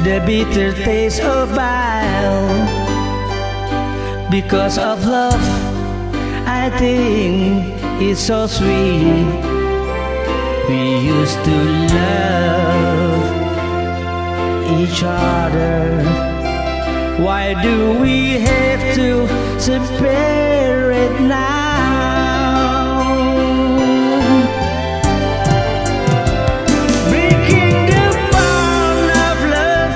the bitter taste of bile. Because of love, I think it's so sweet. We used to love each other. Why do we have to separate now? Breaking the bond of love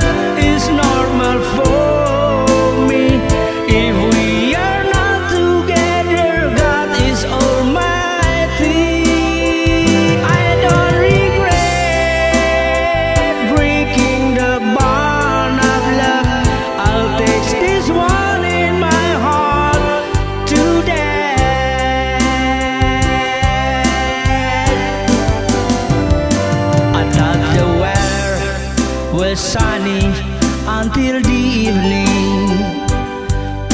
is normal for me. If we are not together, God is almighty. I don't regret breaking the bond of love. I'll take this one in my heart today. I thought the weather was sunny until the evening,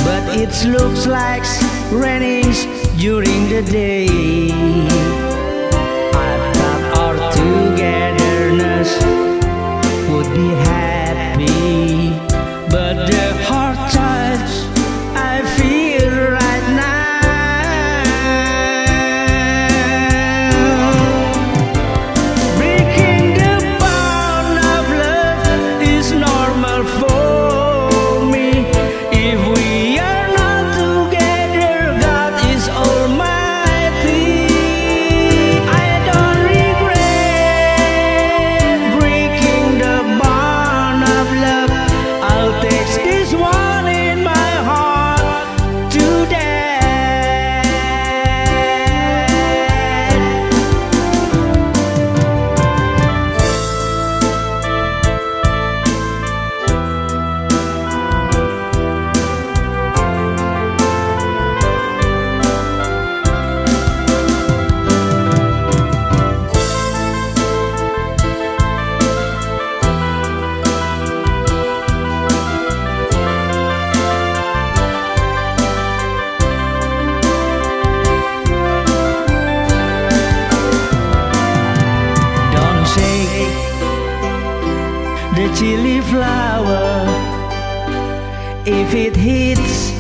but it looks like raining during the day. I thought our togetherness would be happy, but the hard touch I feel right now. Breaking the bond of love is normal for me. If we are not together, God is almighty. I don't regret breaking the bond of love. I'll take this one in my heart today. Don't shake the chili flower. If it hits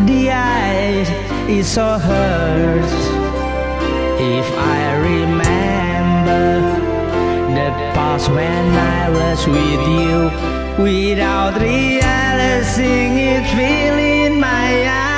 the eyes, it so hurts. If I remember the past when I was with you, without realizing it, feeling my eyes.